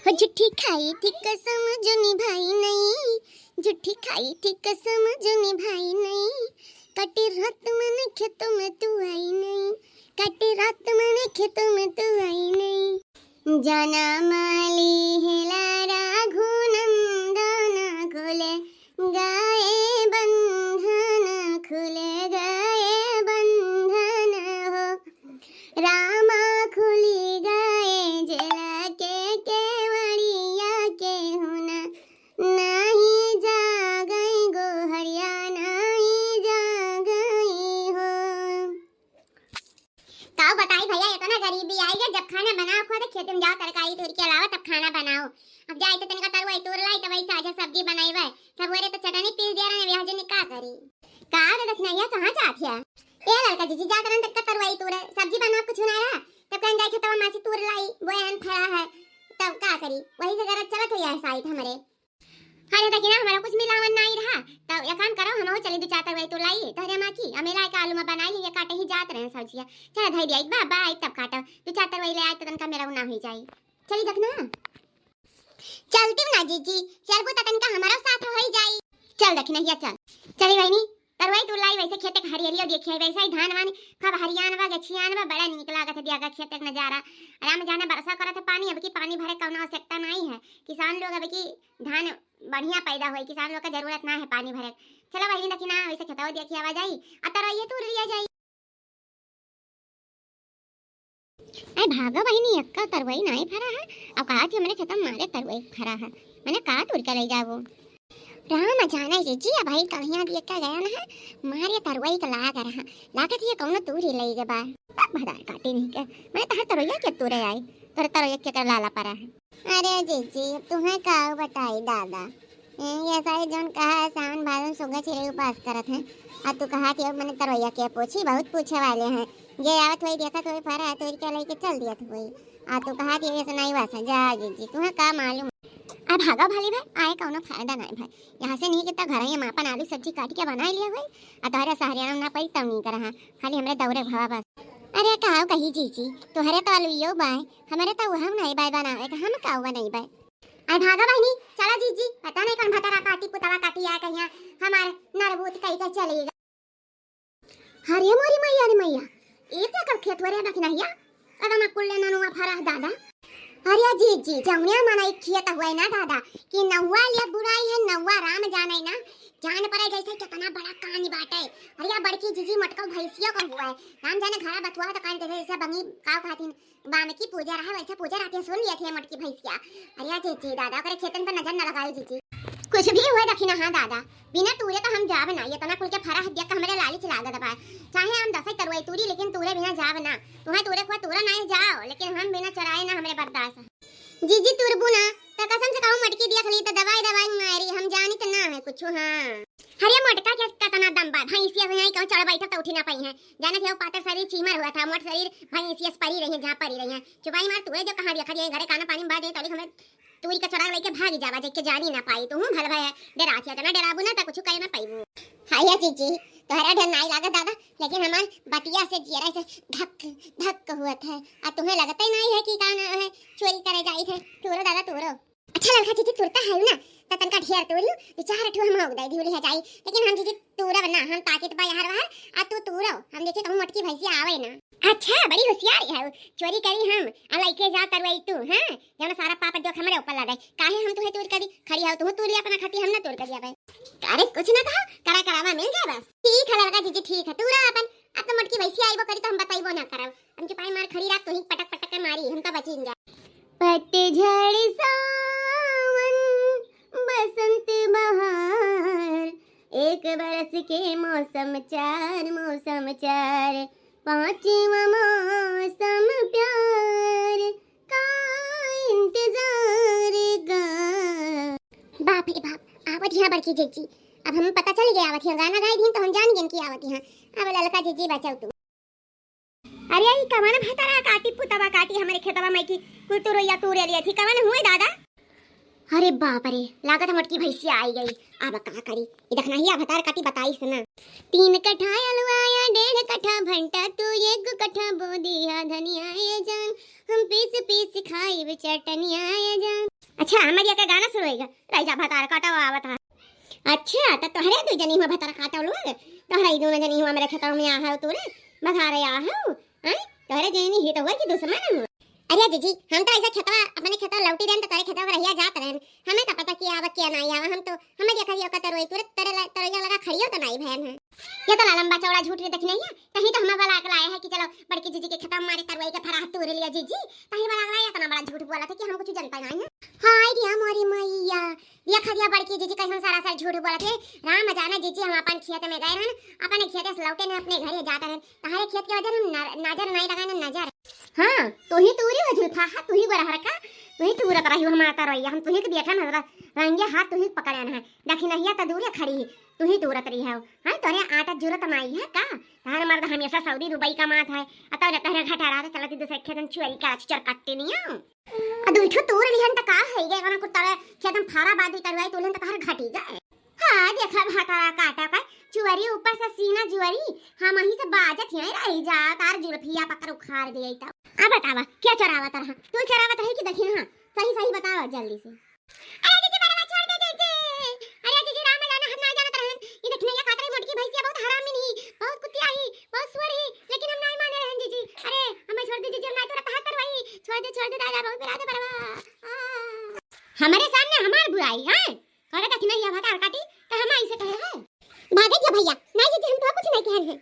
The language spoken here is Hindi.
हो झूठी खाई थी कसम जो निभाई नहीं, झूठी खाई थी कसम जो निभाई नहीं। कटी रात मैंने खेतों में तू आई नहीं, कटी रात मैंने खेतों में तू आई नहीं। जाना माली हिलारा घूनंदन खुले गाए बंधन, खुले गाए बंधन हो रामा खुली गाए जला के केवड़िया के होना नहीं जा गई गोहरिया नहीं जा गई हो। ताऊ बताई भैया ये तो ना गरीबी आई है, जब खाना बनाओ खुद खेत में जाओ तरकारी तोड़ के लाओ तब खाना बनाओ। अब जाए तो तनका तरुआ तोड़ लाई तो वही ताजा सब्जी बनाई वै सब ओरे तो चटनी पीस दिया रे व्याज ने का करी का रे दखनैया कहां जात है ए लड़का जी जा करन तक तरुआ तोड़ सब्जी बना कुछ ना रहा तब कहीं जाके तवा मासी तोड़ लाई बोयन फड़ा है तब का करी वही से गरज चलत हो यार साइड हमरे। अरे देखिए ना हमारा कुछ मिलावन नहीं रहा तब एक काम करो हम चले दो चार तरुआ तोड़ लाई तोरे मां की अमेला के आलू में बनाई ये काटे ही जात रहे सब्जियां चल धई दिया बा बा तब काटो दो चार तरुआ ले आए तो तनका मेरा ना हो जाए। चली देखना चलती ना जीजी चलबो त तनका हमारा साथ हो ही जाई। चल देखना या चल चली वहीनी तरवाई तो लाई वैसे खेते का हरियरिया देखिए वैसा ही धान वान खब हरियाणवा गछियानवा बड़ा निक लागत है दियागा खेत का नजारा। आराम जाने बरसा करत है पानी अब की पानी भरे कौनो आवश्यकता नहीं है किसान लोग अब की धान बढ़िया पैदा होई किसान लोग का जरूरत ना है पानी भरे। चलो वही देखना वैसे खेतवा देखी आवा जाई आ तरवाई तो लिया जाई। अरे भागो बहिनी अक्का तरवाई नहीं भरा है अब कहा थी हमने खत्म मारे तरवाई भरा है मैंने कहा तोड़ के ले जाओ राम जाना जी भाई कहिया देख के गया ना मारे तरवाई का लाग रहा लागत ये कौन तू ही ले गे बा भदा काटे नहीं के मैं तहर तरवैया के तोरे आई तोरे तरवैया के कर लाला परा है। अरे जी तुम्हें का बताई दादा ये सारे जोन कहा सावन भादन सुगा चिरे उपास करत हैं आ तू कहा कि मैंने तरवैया के पूछी बहुत पूछे वाले हैं जे आवत वही देखा तो फरा तो के लेके चल दिया था वही आ तू कहा कि ऐसा नहीं वासा जा जी तुम्हें का मालूम अब भागा भाली भाई आए कौनो फायदा नहीं भाई यहाँ से नहीं कितना घर है मापन आलू सब्जी काट के बना लिया भाई आ तोहरे सहरिया ना पड़ी तब नहीं करा खाली हमरे दौरे भवा बस। अरे कहा कही जीजी तोहरे तो आलू यो बाय हमारे तो हम नहीं बाय बनावे हम काऊ नहीं बाय आई भागा बहनी चला जीजी पता नहीं कौन भतरा काटी पुतवा काटी आ कहिया हमारे नरबूत कई का चलेगा। हरे मोरी मैया रे मैया ए ते कर खेत वरे रखना हिया अदा मैं कुल्ले ननुआ फरा दादा। अरे जी जमुनिया मना खेत हुआ है ना दादा कि नहुआ लिया बुराई है नहुआ राम जाने ना जान पड़े जैसे कितना बड़ा कहानी बाटे। अरे या बड़की जीजी मटका भैंसिया का हुआ है राम जाने घरा बतुआ तो कान जैसे बंगी काव खातिन बाम की पूजा रहा वैसे पूजा रात सुन लिया थे मटकी भैंसिया। अरे जी दादा करे खेतन पर नजर न लगाओ जीजी कुछ भी हुआ दखिना हाँ दादा बिना तूरे तो हम जा बना ये तना कुल के फरा हदिया का हमारे लाली चला गदा बा चाहे हम दसई तरवाई तूरी लेकिन तूरे बिना जा बना तुम्हें तूरे को तूरा नहीं जाओ लेकिन हम बिना चराए ना हमारे बर्दाश्त। जीजी तुरबू ना तो कसम से कहूं मटकी दिया खली तो दवाई मारी हम जानी तो ना है कुछ। हां हरे मटका के कतना दम बा भैंसिया भैंसी क्यों चढ़ बैठा तो उठी ना पाई है जाने थे वो पातर शरीर चीमर हुआ था मोट शरीर भैंसिया परी रही है जहां परी रही है चुपाई मार तूरे जो कहां देखा दिए घरे खाना पानी बाद दे तली हमें तूरी का चढ़ा लेके भाग जावा जे के जानी ना पाई तू भल भय डरा थिया तना डराबू ना त कुछ कहे ना पाईबू। हाया जीजी तोहरा डर नहीं लागत दादा लेकिन हमार बतिया से जियरा से धक धक हुआ था आ तुम्हें लगता ही नहीं है कि कान है चोरी करे जाई थे तोरो दादा तोरो अच्छा लड़का जीजी तुरता है ना ततन का ढेर तोरियो विचार ठो हम उदाई धुली है जाई लेकिन हम जीजी तोरा बना हम ताकत बा यार बाहर आ तू तोरो हम देखे कहूं मटकी भैंसी आवे ना। अच्छा बड़ी होशियार है चोरी करी हम आ लइके जा करवई तू हां जब सारा पाप जो हमरे ऊपर लगे काहे हम तुहे तोड़ करी खड़ी हो तू तोड़ अपना खाती हम ना तोड़ कर जावे। अरे कुछ ना कहा करा करावा मिल जाए बस ठीक है लड़का जीजी ठीक है तोरा अपन अब तो मटकी भैंसी आईबो करी तो हम बताइबो ना करब हम चुपाई मार खड़ी रात तो ही पटक पटक के मारी हम तो बचिन जा। पतझड़ सावन बसंत बहार एक बरस के मौसम चार पांचवा मौसम प्यार का इंतजार का। बाप रे बाप आवत यहाँ बड़की जीजी अब हम पता चल गया आवत यहाँ गाना गाई दिन तो हम जान गए कि आवत यहाँ अब ललका जीजी बचाओ तू। अरे ये कवन भतरा काटी पुतवा काटी हमारे खेतवा में की कुतुरो या तूरे लिए थी कवन हुए दादा। अरे बाप रे लागत मटकी भैंसिया आई गई अब का करी ये देखना ही भतार काटी बताई सुना 3 कट्ठा अलवाया 1.5 कट्ठा भंटा तू 1 कट्ठा बो दिया धनिया ये जान हम पीस पीस खाई चटनिया ये जान। अच्छा हम ये का गाना सुनेगा रह जा भतार काटा आवत है। अच्छा तो तोहरे दो जनी हुआ भतार काटा लोग तोहरा ई दोनों जनी हुआ मेरे खेतों में आ है तोरे बघारे आ है हैं तोहरे जनी ही तो हुआ कि दुश्मन है। अरे जीजी हम तो ऐसा खेतवा अपने खेतवा लौटी रहन तो करे खेतवा रहिया जात रहन हमें तो पता कि आवा क्या नहीं आवा हम तो हमें देखा ये का तरोई तुरंत तरैया लगा खड़ियो तो नहीं भैन है ये तो लंबा चौड़ा झूठ रे देखने है कहीं तो हमें वाला अकल आया है कि चलो बड़की जीजी के खेतवा मारे तरवई के फराह तोड़ लिया जीजी कहीं वाला अकल आया इतना बड़ा झूठ बोला था कि हम कुछ जानता नहीं है। हाय रे हमारी मैया ये खदिया बड़की जीजी कहीं सारा सारा झूठ बोला थे राम जाना जीजी हम अपन खेत में गए रहन अपने खेत से लौटे ने अपने घरे जाता रहन तहारे खेत के वजह हम नजर नहीं लगाने नजर हां तू ही तूरी हो झूठा हां तू ही गोरा हरका तू ही तूरा करा हम आता रहिया हम तू ही के बैठा नजर रंगे हाथ तू ही पकड़े है देखी नहीं तो दूर खड़ी तू ही दूरत रही है हां तोरे आटा जरूरत नहीं है का तार मर्द हमेशा सऊदी दुबई का मात है अतः तहरे घटा रहा चलती दूसरे खेतन चुरी का चर काटते नहीं आ दूठो तूर लिहन त का है गे कना कुत्ता खेतन फारा बादी तरवाई तोलन त कहर घटी जाए हां देखा भाटा काटा का चुरी ऊपर से सीना जुआरी हम ही से बाजत है रही जा तार जुल्फिया पकड़ उखाड़ दिए त आ बतावा क्या चरावा तरह तू चरावत रही कि देखी हां सही सही बताओ जल्दी से। अरे दीदी बरवा छोड़ दे दीदी अरे दीदी राम जाना हम ना जाना तरहन ये देखने ये खातरी मोटकी भैंसिया बहुत हरामी नहीं बहुत कुतिया ही बहुत सुअर ही लेकिन हम नहीं माने रहन दीदी अरे हमें छोड़ दे दीजिए मैं तो रहा करवाई छोड़ दे राजा बहुत बिरादे बरवा हमारे सामने हमार बुराई है करे देखने ये भाता काटी तो हम ऐसे कहे है भागे जा भैया नहीं दीदी हम तो कुछ नहीं कह रहे हैं।